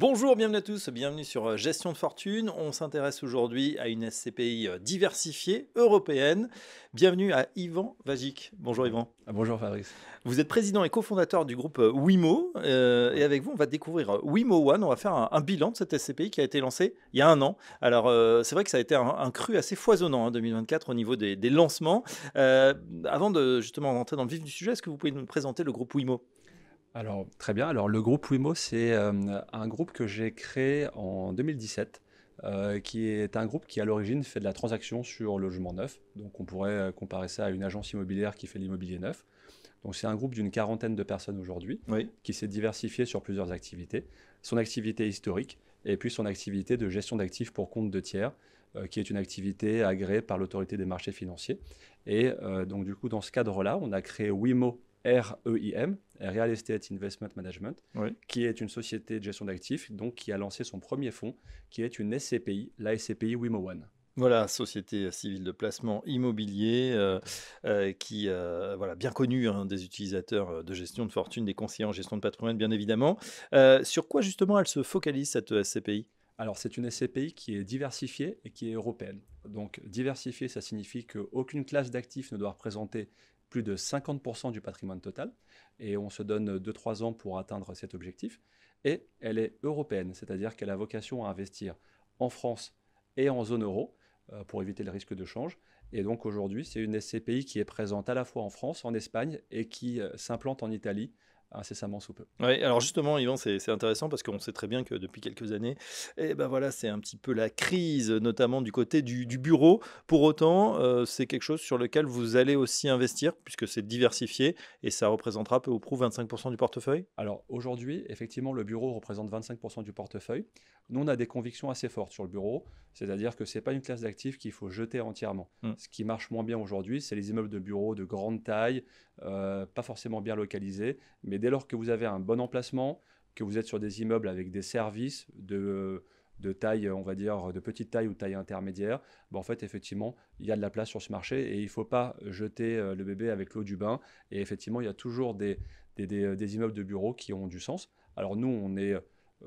Bonjour, bienvenue à tous, bienvenue sur Gestion de fortune. On s'intéresse aujourd'hui à une SCPI diversifiée européenne. Bienvenue à Yvan Vagic. Bonjour Yvan. Bonjour Fabrice. Vous êtes président et cofondateur du groupe Wimo. Et Oui. avec vous, on va découvrir Wimo One. On va faire un bilan de cette SCPI qui a été lancée il y a un an. Alors, c'est vrai que ça a été un cru assez foisonnant, 2024, au niveau des lancements. Avant de justement rentrer dans le vif du sujet, est-ce que vous pouvez nous présenter le groupe Wimo? Alors, très bien. Alors, le groupe Wimo, c'est un groupe que j'ai créé en 2017, qui est un groupe qui, à l'origine, fait de la transaction sur le logement neuf. Donc, on pourrait comparer ça à une agence immobilière qui fait l'immobilier neuf. Donc, c'est un groupe d'une quarantaine de personnes aujourd'hui, Oui. qui s'est diversifié sur plusieurs activités. Son activité historique et puis son activité de gestion d'actifs pour compte de tiers, qui est une activité agréée par l'autorité des marchés financiers. Et donc, du coup, dans ce cadre-là, on a créé Wimo REIM, Real Estate Investment Management, Oui. qui est une société de gestion d'actifs, donc qui a lancé son premier fonds, qui est une SCPI, la SCPI Wimo One. Voilà, société civile de placement immobilier qui voilà, bien connue des utilisateurs de gestion de fortune, des conseillers en gestion de patrimoine, bien évidemment. Sur quoi justement elle se focalise, cette SCPI? Alors, c'est une SCPI qui est diversifiée et qui est européenne. Donc, diversifiée, ça signifie qu'aucune classe d'actifs ne doit représenter plus de 50% du patrimoine total. Et on se donne 2-3 ans pour atteindre cet objectif. Et elle est européenne, c'est-à-dire qu'elle a vocation à investir en France et en zone euro pour éviter le risque de change. Et donc, aujourd'hui, c'est une SCPI qui est présente à la fois en France, en Espagne et qui s'implante en Italie incessamment sous peu. Oui, alors justement, Yvan, c'est intéressant parce qu'on sait très bien que depuis quelques années, eh ben voilà, c'est un petit peu la crise, notamment du côté du bureau. Pour autant, c'est quelque chose sur lequel vous allez aussi investir, puisque c'est diversifié et ça représentera peu ou prou 25% du portefeuille. Alors aujourd'hui, effectivement, le bureau représente 25% du portefeuille. Nous, on a des convictions assez fortes sur le bureau, c'est-à-dire que ce n'est pas une classe d'actifs qu'il faut jeter entièrement. Mm. Ce qui marche moins bien aujourd'hui, c'est les immeubles de bureaux de grande taille, pas forcément bien localisés, mais dès lors que vous avez un bon emplacement, que vous êtes sur des immeubles avec des services de taille, on va dire, de petite taille ou taille intermédiaire, ben en fait, effectivement, il y a de la place sur ce marché et il ne faut pas jeter le bébé avec l'eau du bain. Et effectivement, il y a toujours des immeubles de bureaux qui ont du sens. Alors nous,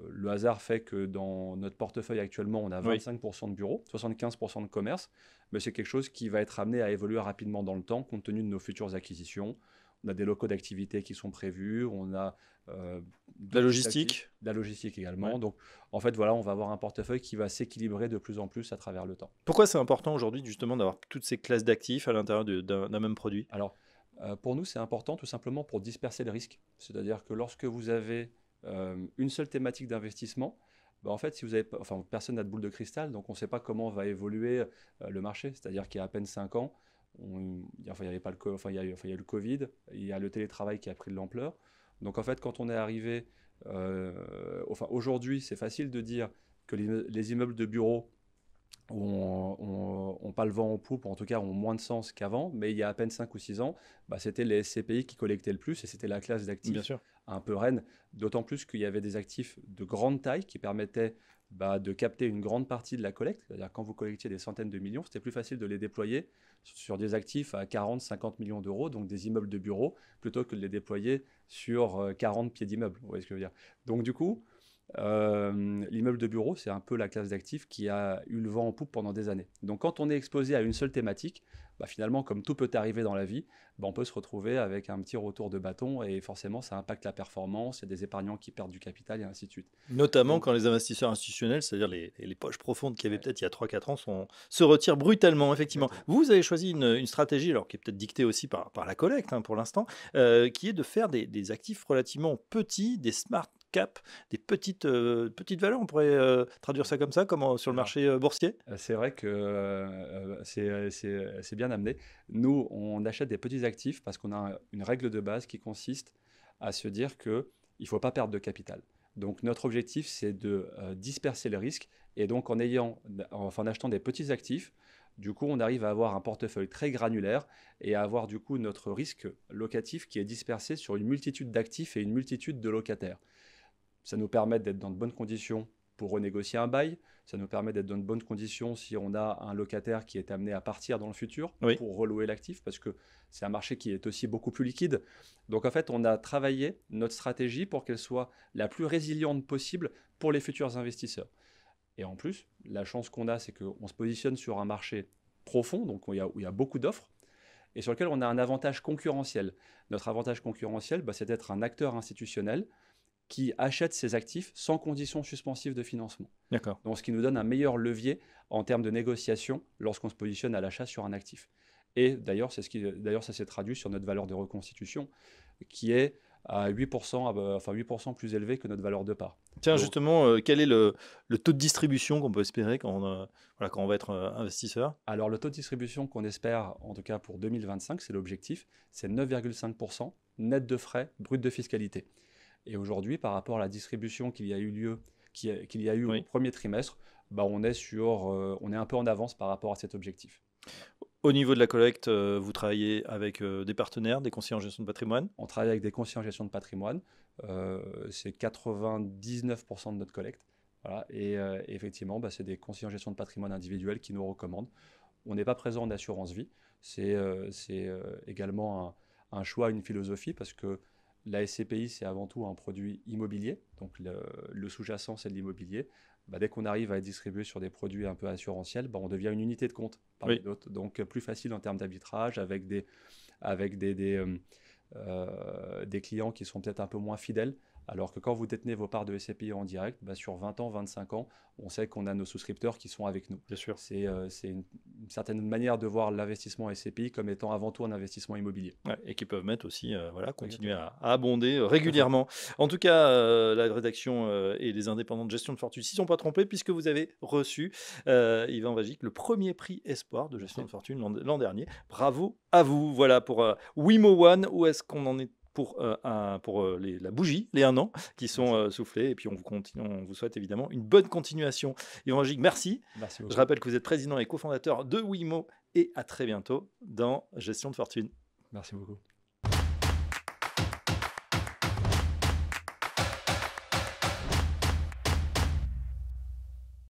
le hasard fait que dans notre portefeuille actuellement, on a Oui. 25% de bureaux, 75% de commerce, mais c'est quelque chose qui va être amené à évoluer rapidement dans le temps compte tenu de nos futures acquisitions. On a des locaux d'activité qui sont prévus, on a La d'autres types d'actifs, logistique. de la logistique Ouais. également. Donc en fait, voilà, on va avoir un portefeuille qui va s'équilibrer de plus en plus à travers le temps. Pourquoi c'est important aujourd'hui justement d'avoir toutes ces classes d'actifs à l'intérieur d'un même produit? Alors, pour nous, c'est important tout simplement pour disperser le risque. C'est-à-dire que lorsque vous avez une seule thématique d'investissement, bah, en fait, si vous avez, enfin, personne n'a de boule de cristal, donc on ne sait pas comment va évoluer le marché. C'est-à-dire qu'il y a à peine 5 ans, enfin, il y avait pas le, enfin, il y a eu le Covid, il y a le télétravail qui a pris de l'ampleur. Donc en fait, quand on est arrivé, enfin, aujourd'hui, c'est facile de dire que les immeubles de bureaux ont pas le vent en poupe, ou en tout cas ont moins de sens qu'avant, mais il y a à peine 5 ou 6 ans, bah, c'était les SCPI qui collectaient le plus et c'était la classe Bien d'actifs sûr. un peu reine, d'autant plus qu'il y avait des actifs de grande taille qui permettaient de capter une grande partie de la collecte, c'est-à-dire quand vous collectiez des centaines de millions, c'était plus facile de les déployer sur des actifs à 40-50 millions d'euros, donc des immeubles de bureaux, plutôt que de les déployer sur 40 pieds d'immeubles, vous voyez ce que je veux dire. Donc du coup, l'immeuble de bureau, c'est un peu la classe d'actifs qui a eu le vent en poupe pendant des années. Donc quand on est exposé à une seule thématique, finalement, comme tout peut arriver dans la vie, on peut se retrouver avec un petit retour de bâton et forcément, ça impacte la performance, il y a des épargnants qui perdent du capital et ainsi de suite. Notamment Donc, quand les investisseurs institutionnels, c'est-à-dire les poches profondes qu'il y avait ouais, peut-être il y a 3 4 ans, se retirent brutalement, effectivement. exactement. Vous avez choisi une stratégie, alors qui est peut-être dictée aussi par la collecte pour l'instant, qui est de faire des actifs relativement petits, des smart cap, des petites valeurs, on pourrait traduire ça comme ça, comme sur le Alors, marché boursier. c'est vrai que c'est bien amené. Nous, on achète des petits actifs parce qu'on a une règle de base qui consiste à se dire qu'il ne faut pas perdre de capital. Donc notre objectif, c'est de disperser le risque. Et donc en achetant des petits actifs, du coup, on arrive à avoir un portefeuille très granulaire et à avoir du coup notre risque locatif qui est dispersé sur une multitude d'actifs et une multitude de locataires. Ça nous permet d'être dans de bonnes conditions pour renégocier un bail. Ça nous permet d'être dans de bonnes conditions si on a un locataire qui est amené à partir dans le futur Oui, pour relouer l'actif, parce que c'est un marché qui est aussi beaucoup plus liquide. Donc en fait, on a travaillé notre stratégie pour qu'elle soit la plus résiliente possible pour les futurs investisseurs. Et en plus, la chance qu'on a, c'est qu'on se positionne sur un marché profond, donc où il y a beaucoup d'offres, et sur lequel on a un avantage concurrentiel. Notre avantage concurrentiel, bah, c'est d'être un acteur institutionnel qui achète ses actifs sans conditions suspensives de financement. d'accord. Donc, ce qui nous donne un meilleur levier en termes de négociation lorsqu'on se positionne à l'achat sur un actif. Et d'ailleurs, d'ailleurs, ça s'est traduit sur notre valeur de reconstitution, qui est à 8%, enfin 8% plus élevée que notre valeur de part. Tiens, Donc, justement, quel est le taux de distribution qu'on peut espérer voilà, quand on va être investisseur? alors, le taux de distribution qu'on espère, en tout cas pour 2025, c'est l'objectif, c'est 9,5% net de frais, brut de fiscalité. Et aujourd'hui, par rapport à la distribution qu'il y a eu lieu, qu'il y a eu au Oui. premier trimestre, bah, on est un peu en avance par rapport à cet objectif. Au niveau de la collecte, vous travaillez avec des partenaires, des conseillers en gestion de patrimoine? On travaille avec des conseillers en gestion de patrimoine, c'est 99% de notre collecte. Voilà. Et effectivement, bah, c'est des conseillers en gestion de patrimoine individuels qui nous recommandent. On n'est pas présent en assurance vie. C'est également un choix, une philosophie, parce que la SCPI, c'est avant tout un produit immobilier. Donc le sous-jacent, c'est de l'immobilier. Bah, dès qu'on arrive à être distribué sur des produits un peu assurantiels, bah, on devient une unité de compte parmi Oui. d'autres. Donc plus facile en termes d'arbitrage, avec des clients qui sont peut-être un peu moins fidèles. Alors que quand vous détenez vos parts de SCPI en direct, bah, sur 20 ans, 25 ans, on sait qu'on a nos souscripteurs qui sont avec nous. Bien sûr. C'est une certaine manière de voir l'investissement SCPI comme étant avant tout un investissement immobilier. Ouais, et qui peuvent mettre aussi, voilà, continuer Exactement. à abonder Tout à fait. régulièrement. En tout cas, la rédaction et les indépendants de gestion de fortune s'y sont pas trompés puisque vous avez reçu, Yvan Vagic, le premier prix Espoir de gestion Merci. de fortune l'an dernier. Bravo à vous. Voilà pour Wimo One. Où est-ce qu'on en est pour la bougie, les 1 an qui sont Merci. soufflés? Et puis on vous souhaite évidemment une bonne continuation. Yvan Vagic, merci. Merci Je beaucoup. rappelle que vous êtes président et cofondateur de Wimo et à très bientôt dans Gestion de fortune. Merci beaucoup.